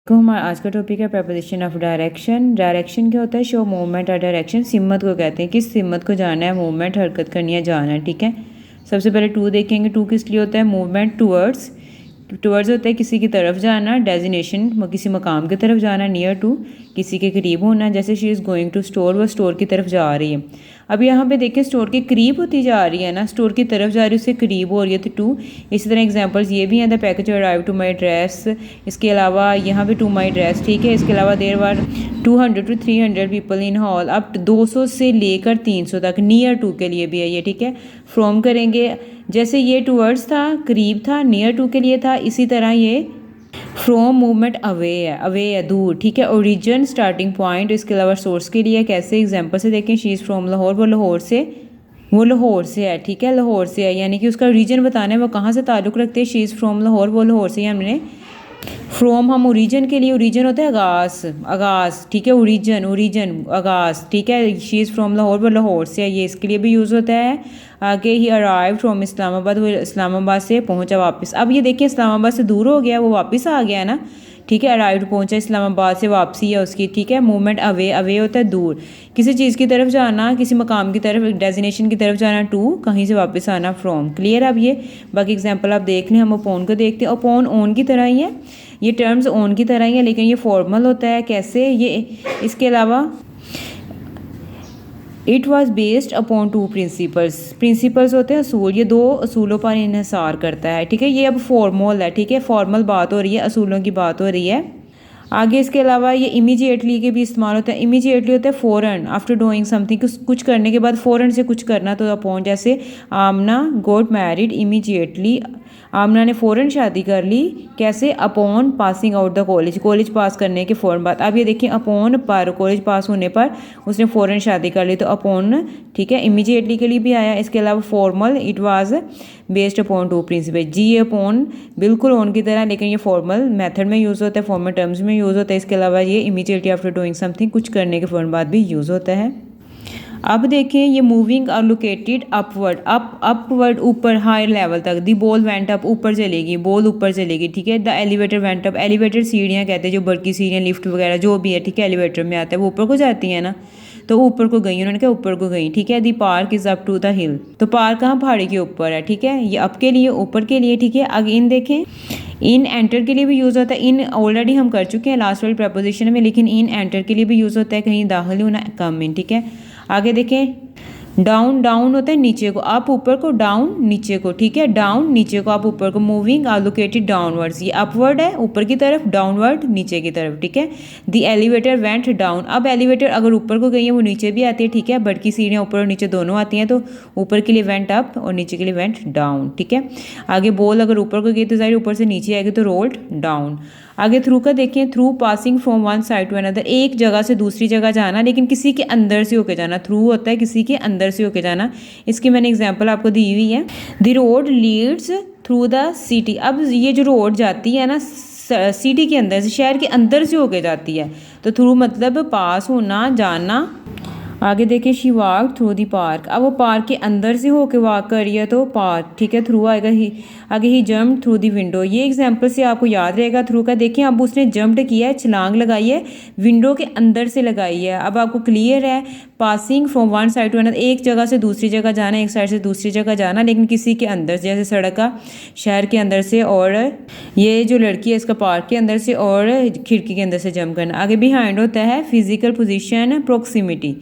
को हमारा आज का टॉपिक है प्रपोजिशन ऑफ डायरेक्शन। डायरेक्शन क्या होता है? शो मूवमेंट और डायरेक्शन। सिमत को कहते हैं, किस सिमत को जाना है, मूवमेंट हरकत करनी है, जाना है। ठीक है, सबसे पहले टू देखेंगे। टू किस लिए होता है? Movement towards. टूवर्ड्स होता है किसी की तरफ जाना, डेजिनेशन किसी मकाम की तरफ जाना, नियर टू किसी के करीब होना। जैसे she is going to store, वो स्टोर की तरफ जा रही है। अब यहाँ पे देखिए स्टोर के करीब होती जा रही है ना, स्टोर की तरफ जा रही है, उससे करीब हो रही है, तो टू। इसी तरह एग्जांपल्स ये भी हैं, the package arrive to my dress. इसके अलावा यहाँ पे टू माई ड्रेस, ठीक है। इसके अलावा देर वर 200 to 300 पीपल इन हॉल। अब 200 से लेकर 300 तक नियर टू के लिए भी है ये, ठीक है। फ्रॉम करेंगे, जैसे ये टूवर्ड्स था, करीब था, नियर टू के लिए था, इसी तरह ये फ्रॉम मूवमेंट अवे है, अवे है दूर, ठीक है। ओरिजिन स्टार्टिंग पॉइंट, इसके अलावा सोर्स के लिए कैसे एग्जांपल से देखें। शी इज़ फ्रॉम लाहौर, वो लाहौर से है, ठीक है, लाहौर से है, यानी कि उसका रीजन बताना है वो कहाँ से ताल्लुक़ रखते हैं। शी इज़ फ्रॉम लाहौर, वो लाहौर से ही हमने फ्रॉम हम ओरिजिन के लिए, ओरिजिन होता है आगाज़, आगाज़, ठीक है, ओरिजिन, ओरिजिन, आगाज़, ठीक है। शी इज़ फ्रॉम लाहौर, वो लाहौर से है, ये इसके लिए भी यूज़ होता है। आगे ही अराइव फ्रॉम इस्लामाबाद, वो इस्लामाबाद से पहुंचा वापस। अब ये देखिए इस्लामाबाद से दूर हो गया, वो वापस आ गया ना, ठीक है। अराइव पहुंचा, इस्लामाबाद से वापसी है उसकी, ठीक है। मूवमेंट अवे, अवे होता है दूर, किसी चीज़ की तरफ जाना, किसी मकाम की तरफ, डेजिनेशन की तरफ जाना। टू, कहीं से वापस आना, फ्रॉम। क्लियर? अब ये बाकी एग्जांपल आप देख लें। हम अपोन को देखते हैं। अपोन ओन की तरह ही है, ये टर्म्स ओन की तरह ही है, लेकिन ये फॉर्मल होता है। कैसे? ये इसके अलावा it was based upon to principles. Principles होते हैं असूल, ये दो असूलों पर इन्हिसार करता है, ठीक है। ये अब फॉर्मल है, ठीक है, फॉर्मल बात हो रही है, असूलों की बात हो रही है। आगे इसके अलावा ये इमीजिएटली के भी इस्तेमाल होता है। इमीजिएटली होता है फ़ौरन, आफ्टर डूइंग समथिंग, कुछ करने के बाद फ़ौरन से कुछ करना, तो अपॉन। जैसे आमना गॉट मैरिड इमीजिएटली, आमना ने फ़ौरन शादी कर ली, कैसे? Upon passing out the college, college pass करने के फ़ौरन बाद। अब ये देखिए अपॉन पर, कॉलेज पास होने पर उसने फ़ौरन शादी कर ली, तो अपॉन, ठीक है, इमीजिएटली के लिए भी आया। इसके अलावा formal, it was based upon to principle. जी अपॉन बिल्कुल ऑन की तरह, लेकिन ये फॉर्मल मेथड में यूज़ होता है, फॉर्मल टर्म्स में यूज़ होता है। इसके अलावा ये इमीजिएटली आफ्टर डूइंग समथिंग, कुछ करने के फ़ौरन बाद भी यूज़ होता है। अब देखें ये मूविंग और लोकेटेड अपवर्ड, अपवर्ड ऊपर, हायर लेवल तक। दी बॉल वेंट अप, ऊपर चलेगी, बॉल ऊपर चलेगी, ठीक है। The elevator went up, elevator सीढ़ियाँ कहते हैं जो बड़की सीढ़ियाँ, लिफ्ट वगैरह जो भी है, ठीक है, एलिवेटर में आता है, वो ऊपर को जाती है ना, तो ऊपर को गई, उन्होंने कहा ऊपर को गई, ठीक है। The park is up to the hill, तो पार्क कहाँ? पहाड़ी के ऊपर है, ठीक है। ये अप के लिए, ऊपर के लिए, ठीक है। आगे इन देखें, इन एंटर के लिए भी यूज़ होता है। इन ऑलरेडी हम कर चुके हैं लास्ट वाली प्रपोजिशन में, लेकिन इन एंटर के लिए भी यूज़ होता है, कहीं दाखिल होना, कम इन, ठीक है। आगे देखें, डाउन, डाउन होता है नीचे को, आप ऊपर को, डाउन नीचे को, ठीक है, डाउन नीचे को, आप ऊपर को। मूविंग आर लोकेटेड डाउनवर्ड्स, ये अपवर्ड है ऊपर की तरफ, डाउनवर्ड नीचे की तरफ, ठीक है। द एलिवेटर वेंट डाउन, अब एलिवेटर अगर ऊपर को गई है वो नीचे भी आती है, ठीक है, बट की सीढ़ियाँ ऊपर और नीचे दोनों आती हैं, तो ऊपर के लिए वेंट अप और नीचे के लिए वेंट डाउन, ठीक है। आगे बॉल अगर ऊपर को गई तो जाहिर ऊपर से नीचे आएगी, तो रोल्ड डाउन। आगे थ्रू का देखें, through passing from one side to another, एक जगह से दूसरी जगह जाना, लेकिन किसी के अंदर से होके जाना। थ्रू होता है किसी के अंदर से होके जाना, इसकी मैंने एग्जांपल आपको दी हुई है। The road Leeds through the city, अब ये जो रोड जाती है ना सिटी के अंदर से, शहर के अंदर से होके जाती है, तो थ्रू मतलब पास होना, जाना। आगे देखिए, she walk through the park, अब वो पार्क के अंदर से होके वॉक कर रही है, तो पार्क, ठीक है, थ्रू आएगा ही। आगे ही जम्प थ्रू दी विंडो, ये एग्जांपल से आपको याद रहेगा थ्रू का। देखिए अब उसने जंप्ड किया है, छलांग लगाई है, विंडो के अंदर से लगाई है। अब आपको क्लियर है, passing from one side to another, एक जगह से दूसरी जगह जाना, एक साइड से दूसरी जगह जाना, लेकिन किसी के अंदर, जैसे सड़क का, शहर के अंदर से, और ये जो लड़की है इसका पार्क के अंदर से और खिड़की के अंदर से जंप करना। आगे बिहाइंड होता है फिजिकल पोजीशन, प्रोक्सीमिटी,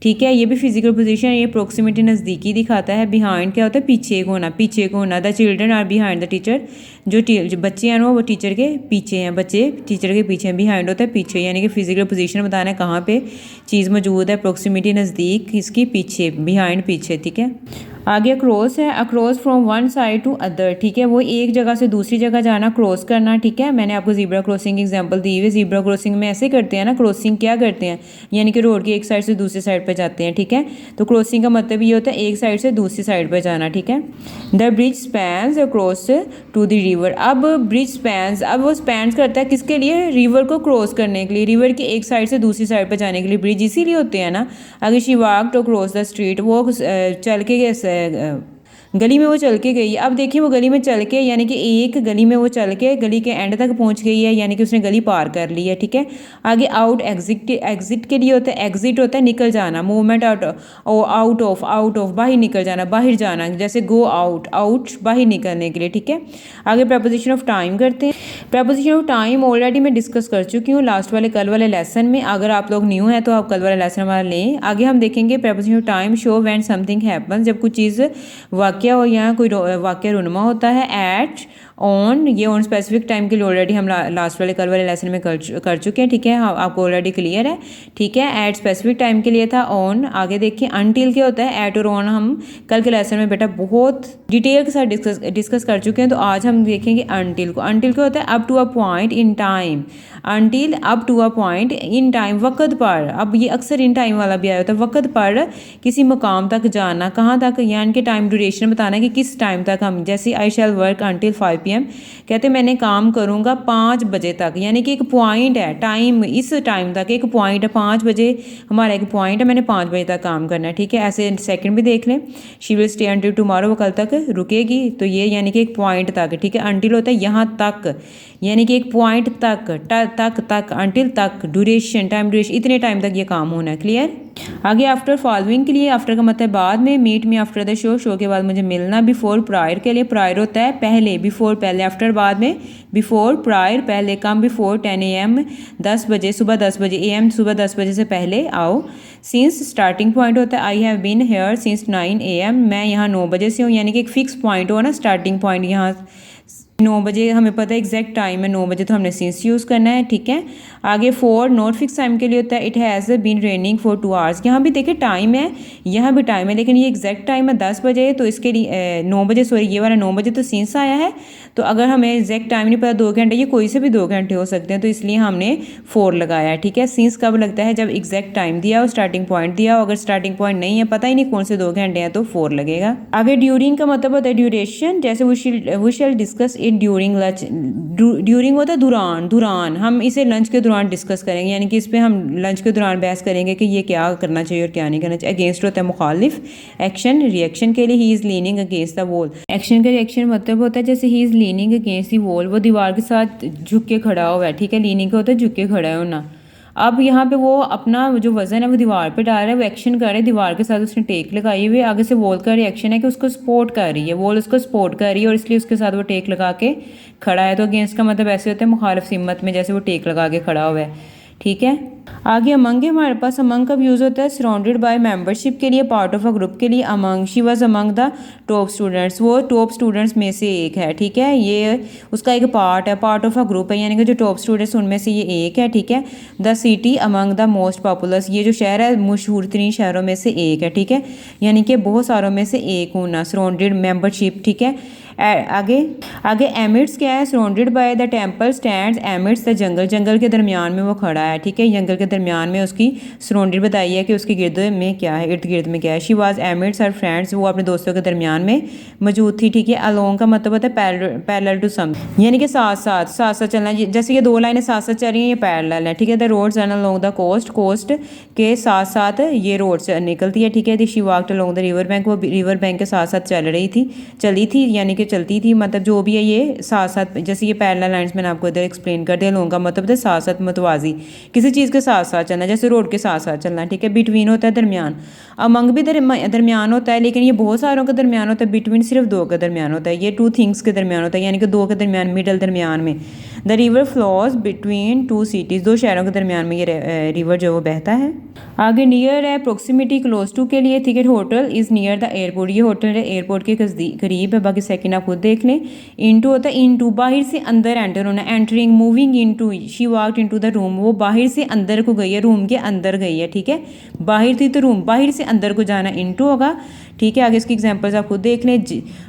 ठीक है, ये भी फिजिकल पोजीशन, ये प्रोक्सीमिटी नज़दीकी दिखाता है। बिहाइंड क्या होता है? पीछे को होना, पीछे को होना। The children are behind the teacher, जो बच्चे हैं वो टीचर के पीछे हैं, बच्चे टीचर के पीछे हैं। बिहाइंड होता है पीछे, यानी कि फिजिकल पोजीशन बताना है कहाँ पे चीज़ मौजूद है। प्रोक्सीमिटी नज़दीक, इसकी पीछे, बिहाइंड पीछे, ठीक है। आगे अक्रॉस है, across from one side to other, ठीक है, वो एक जगह से दूसरी जगह जाना, क्रॉस करना, ठीक है। मैंने आपको ज़ीब्रा क्रॉसिंग की एग्जांपल दी हुई है। ज़ीब्रा क्रॉसिंग में ऐसे करते हैं ना, क्रॉसिंग क्या करते हैं, यानी कि रोड की एक साइड से दूसरी साइड पर जाते हैं, ठीक है। तो क्रॉसिंग का मतलब ये होता है एक साइड से दूसरी साइड पर जाना, ठीक है। The bridge spans across to the river, अब ब्रिज स्पैन्स, अब वो स्पैन्स करता है किसके लिए? रिवर को क्रॉस करने के लिए, रिवर की एक साइड से दूसरी साइड पर जाने के लिए ब्रिज इसीलिए होते हैं ना। अगर she walked across the street, वो चल के गली में वो चल के गई। अब देखिए वो गली में चल के यानी कि एक गली में वो चल के गली के एंड तक पहुंच गई है, यानी कि उसने गली पार कर ली है, ठीक है। आगे आउट, एग्जिट के लिए होता है, एग्जिट होता है निकल जाना, मूवमेंट आउट ऑफ बाहर निकल जाना, बाहर जाना, जैसे गो आउट, बाहर निकलने के लिए, ठीक है। आगे प्रपोजिशन ऑफ टाइम करते हैं। प्रपोजिशन ऑफ टाइम ऑलरेडी मैं डिस्कस कर चुकी हूँ लास्ट वाले कल वाले लेसन में। अगर आप लोग न्यू हैं तो आप कल वाले लेसन हमारा लें। आगे हम देखेंगे preposition of time show when something happens, जब कुछ चीज़ वाक्य हो या कोई वाक्य रुनमा होता है। एट, ऑन, ये ऑन स्पेसिफिक टाइम के लिए ऑलरेडी हम लास्ट वाले कल वाले लेसन में कर चुके हैं, ठीक है। आपको ऑलरेडी क्लियर है, ठीक है। एट स्पेसिफिक टाइम के लिए था, ऑन। आगे देखिए अनटिल क्या होता है, एट और ऑन हम कल के लेसन में बेटा बहुत डिटेल के साथ डिस्कस कर चुके हैं। तो आज हम देखेंगे अनटिल को। अनटिल क्या होता है, up to a point in time. Until up to a point in time, वक़्त पर। अब ये अक्सर इन टाइम वाला भी आया होता है, वक़्त पर किसी मुकाम तक जाना, कहाँ तक, यानी कि टाइम ड्यूरेशन बताना है कि किस टाइम तक हम, जैसे आई शैल वर्क अनटिल 5 PM, कहते मैंने काम करूँगा 5 बजे तक, यानी कि एक पॉइंट है टाइम, इस टाइम तक एक पॉइंट है, 5 बजे हमारा एक पॉइंट है, मैंने 5 बजे तक काम करना है, ठीक है। ऐसे सेकंड भी देख लें, she will stay until tomorrow, वो कल तक रुकेगी, तो ये यानी कि एक पॉइंट तक, ठीक है। अनटिल होता है यहाँ तक, यानी कि एक पॉइंट तक अनटिल तक, ड्यूरेशन, टाइम ड्यूरेशन, इतने टाइम तक ये काम होना है, क्लियर। आगे आफ्टर फॉलोइंग के लिए, आफ्टर का मतलब बाद में, meet me after the show के बाद मुझे मिलना। बिफोर, प्रायर के लिए, प्रायर होता है पहले, बिफोर पहले, आफ्टर बाद में, बिफोर प्रायर पहले, कम बिफोर 10 AM 10 बजे, सुबह 10 बजे, AM सुबह 10 बजे से पहले आओ। सिंस स्टार्टिंग पॉइंट होता है, I have been here since 9 AM, मैं यहाँ 9 बजे से हूँ, यानी कि एक फिक्स पॉइंट हो ना, स्टार्टिंग पॉइंट यहाँ 9 बजे, हमें पता है एग्जैक्ट टाइम है 9 बजे, तो हमने सिंस यूज़ करना है, ठीक है। आगे फॉर नॉट फिक्स टाइम के लिए होता है, it has been raining for 2 hours। यहाँ भी देखिए टाइम है, यहाँ भी टाइम है, लेकिन ये एग्जैक्ट टाइम है 10 बजे, तो इसके लिए 9 बजे, सॉरी ये वाला 9 बजे तो सिंस आया है। तो अगर हमें एग्जैक्ट टाइम नहीं पता, 2 घंटे, ये कोई से भी 2 घंटे हो सकते हैं, तो इसलिए हमने 4 लगाया है, ठीक है। सिंस कब लगता है, जब एग्जैक्ट टाइम दिया हो, स्टार्टिंग पॉइंट दिया हो। अगर स्टार्टिंग पॉइंट नहीं है, पता ही नहीं कौन से 2 घंटे हैं, तो 4 लगेगा। आगे ड्यूरिंग का मतलब होता है ड्यूरेशन, जैसे we shall discuss it during lunch. During होता है दौरान, हम इसे लंच के दौरान डिस्कस करेंगे, यानी कि इस पर हम लंच के दौरान बहस करेंगे कि ये क्या करना चाहिए और क्या नहीं करना चाहिए। अगेंस्ट होता है मुखालिफ। एक्शन, रिएक्शन के लिए, he is leaning against the wall. Action का रिएक्शन मतलब होता है जैसे he is leaning against the wall, वो दीवार के साथ झुक के खड़ा हुआ है, ठीक है। लीनिंग का होता है झुक के खड़ा होना। अब यहाँ पे वो अपना जो वजन है वो दीवार पे डाल रहा है, वो एक्शन कर रहा है दीवार के साथ, उसने टेक लगाई हुई है। आगे से वॉल का रिएक्शन है कि उसको सपोर्ट कर रही है, वॉल उसको सपोर्ट कर रही है और इसलिए उसके साथ वो टेक लगा के खड़ा है। तो अगेंस्ट का मतलब ऐसे होता है मुखालिफ सिमत में, जैसे वो टेक लगा के खड़ा हुआ है, ठीक है। आगे अमंग है हमारे पास। अमंग का यूज़ होता है सराउंडेड बाय मेंबरशिप के लिए, पार्ट ऑफ अ ग्रुप के लिए। Among, she was among the top students, वो टॉप स्टूडेंट्स में से एक है, ठीक है। ये उसका एक पार्ट है, पार्ट ऑफ अ ग्रुप है, यानी कि जो टॉप स्टूडेंट्स उनमें से ये एक है, ठीक है। The city among the most populous, ये जो शहर है मशहूर तरीन शहरों में से एक है, ठीक है। यानी कि बहुत सारों में से एक होना, सराउंडेड मेंबरशिप, ठीक है। आगे एमिड्स क्या है, surrounded by the temple stands amidst the jungle, जंगल के दरमियान में वो खड़ा है, ठीक है। जंगल के दरमियान में उसकी सराउंडेड बताई है कि उसके गिर्द में क्या है, इर्द गिर्द में क्या है। She was amidst her friends, वो अपने दोस्तों के दरमियान में मौजूद थी, ठीक है। अलोंग का मतलब होता है पैरेलल टू सम, यानी कि साथ साथ चलना, जैसे ये 2 लाइनें साथ साथ चल रही हैं, ये पैरेलल है, ठीक है। The roads run along the coast के साथ साथ ये रोड निकलती है, ठीक है। She walked along the river bank, वो रिवर बैंक के साथ साथ चली थी, यानी कि चलती थी, मतलब जो भी है ये साथ साथ, जैसे ये पैरेलल लाइंस मैंने आपको इधर एक्सप्लेन कर दिया। लोगों का मतलब है साथ साथ मतवाजी, किसी चीज़ के साथ साथ चलना, जैसे रोड के साथ साथ चलना, ठीक है। बिटवीन होता है दरमियान, अमंग भी दरमियान होता है, लेकिन ये बहुत सारों का दरमियान होता है। बिटवीन सिर्फ 2 का दरमियान होता है, ये 2 थिंग्स के दरमियान होता है, यानी कि 2 के दरमियान, मिडल दरमियान में। The river flows between 2 cities, 2 शहरों के दरमियान में ये रिवर जो वो बहता है। आगे नियर है, प्रोक्सिमिटी क्लोज टू के लिए, ठीक है। Hotel is near the airport, ये होटल है एयरपोर्ट के करीब है। बाकी सेकंड आप खुद देख लें। इनटू होता है इनटू, बाहर से अंदर एंटर होना। Entering, moving into, she walked into the room, वो बाहर से अंदर को गई है, रूम के अंदर गई है, ठीक है। बाहर थी तो रूम, बाहर से अंदर को जाना इनटू होगा, ठीक है। आगे इसकी एग्जांपल्स आप खुद देख लें।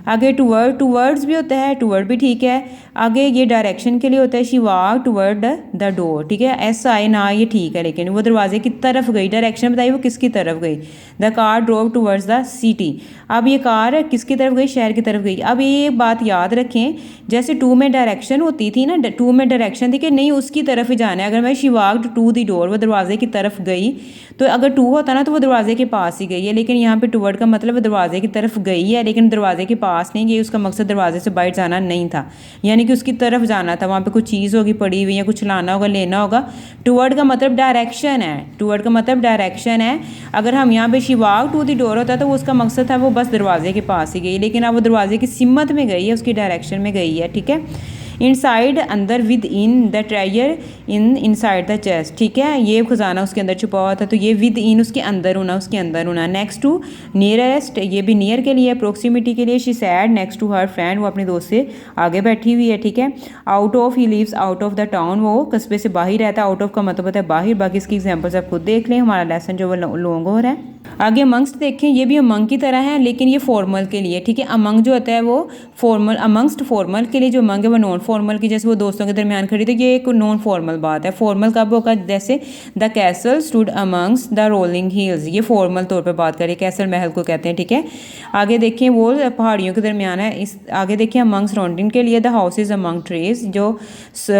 आगे टूवर्ड्स भी होता है, टूवर्ड भी ठीक है। आगे ये डायरेक्शन के लिए होता है। होता है she walk toward the door, ठीक है, एस आई ना ये ठीक है, लेकिन वो दरवाजे की तरफ गई, डायरेक्शन बताइए वो किसकी तरफ गई। The car drove towards the city, अब ये कार किसकी तरफ गई, शहर की तरफ गई। अब ये बात याद रखें, जैसे टू में डायरेक्शन होती थी ना, टू में डायरेक्शन थी कि नहीं उसकी तरफ ही जाना है। अगर मैं she walked to the door, वो दरवाजे की तरफ गई, तो अगर टू होता ना तो वो दरवाजे के पास ही गई है, लेकिन यहाँ पे टुवर्ड का मतलब वो दरवाजे की तरफ गई है, लेकिन दरवाजे के पास नहीं गई, उसका मकसद दरवाजे से बाहर जाना नहीं था, यानी कि उसकी तरफ जाना था। वहाँ पे कुछ चीज़ होगी पड़ी हुई या कुछ लाना होगा, लेना होगा। टुवर्ड का मतलब डायरेक्शन है, टुवर्ड का मतलब डायरेक्शन है। अगर हम यहाँ पे she walk to the door होता तो वो उसका मकसद था वो बस दरवाजे के पास ही गई, लेकिन अब वो दरवाजे की सिमत में गई है, उसकी डायरेक्शन में गई है, ठीक है। इनसाइड अंदर, with in the treasure inside the chest, ठीक है, ये खजाना उसके अंदर छुपा हुआ था, तो ये विद इन उसके अंदर होना, उसके अंदर होना। नेक्स्ट टू नियरेस्ट, ये भी नियर के लिए, प्रोक्सीमिटी के लिए। She sat next to her friend, वो अपने दोस्त से आगे बैठी हुई है, ठीक है। Out of, he lives out of the town, वो कस्बे से बाहर रहता है। आउट ऑफ का मतलब होता है बाहर। बाकी इसकी एग्जाम्पल्स आप खुद देख लें, हमारा लेसन जो वो लॉन्ग हो रहा है। आगे अमंगस्ट देखें, ये भी अमंग की तरह है, लेकिन ये फॉर्मल के लिए, ठीक है। अमंग जो होता है वो फॉर्मल, अमंगस्ट फॉर्मल के लिए जो अमंग है वो नॉन फॉर्मल की, जैसे वो दोस्तों के दरमियान खड़ी, तो ये एक नॉन फॉर्मल बात है। फॉर्मल कब होगा, जैसे the castle stood amongst the rolling hills, ये फॉर्मल तौर पर बात करें, कैसल महल को कहते हैं, ठीक है। आगे देखें वो पहाड़ियों के दरमियान है। इस आगे देखिए अमंग सराउंडिंग के लिए the house is among trees, जो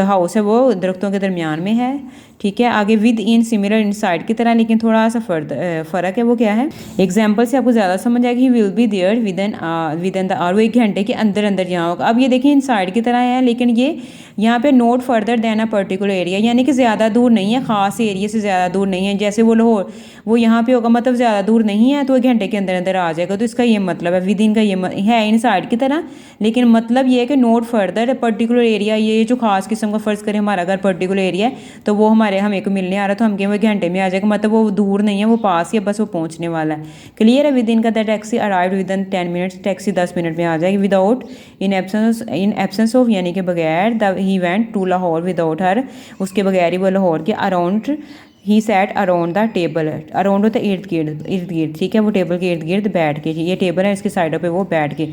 हाउस है वो दरख्तों के दरमियान में है, ठीक है। आगे with in similar in side की तरह, लेकिन थोड़ा सा फ़र्क है, वो क्या है। एग्जाम्पल से आपको ज़्यादा समझ आएगी। Will be there within the hour, वो 1 घंटे के अंदर अंदर यहाँ होगा। अब ये देखिए इन साइड की तरह है, लेकिन ये यहाँ पे not further than a particular area, यानी कि ज़्यादा दूर नहीं है, ख़ास एरिया से ज़्यादा दूर नहीं है। जैसे वो लाहौर, वो यहाँ पे होगा, मतलब ज़्यादा दूर नहीं है, तो 1 घंटे के अंदर अंदर आ जाएगा, तो इसका ये मतलब है। विद इन का ये है इन साइड की तरह, लेकिन मतलब ये है कि नोट फर्दर पर्टिकुलर एरिया, ये जो खास किस्म का फ़र्ज़ करें हमारा अगर पर्टिकुलर एरिया है, तो वो हमें को मिलने आ रहा, तो हम कहें वो 1 घंटे में आ जाएगा, मतलब वो दूर नहीं है, वो पास ही है, बस वो पहुँचने वाला है। क्लियर है। विद इन का the taxi arrived with in 10 minutes, taxi 10 minute में आ जाएगी। विदाउट, इन एब्सेंस ऑफ, यानी कि बगैर। The he went to Lahore without her, उसके बगैर ही वो लाहौर के। Around, he sat around the table, around होता है इर्द गिर्द, ठीक है, वो टेबल के इर्द गिर्द बैठ के, ये टेबल है इसके साइडों पे वो बैठ के।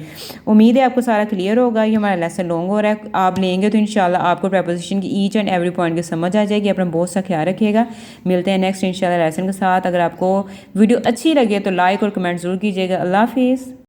उम्मीद है आपको सारा क्लियर होगा। ये हमारा लेसन लॉन्ग हो रहा है, आप लेंगे तो इंशाल्लाह आपको प्रपोजिशन की ईच एंड एवरी पॉइंट की समझ आ जाएगी। अपना बहुत सा ख्याल रखिएगा, मिलते हैं नेक्स्ट इंशाल्लाह लेसन के साथ। अगर आपको वीडियो अच्छी लगे तो लाइक और कमेंट ज़रूर कीजिएगा। अल्लाह हाफिज़।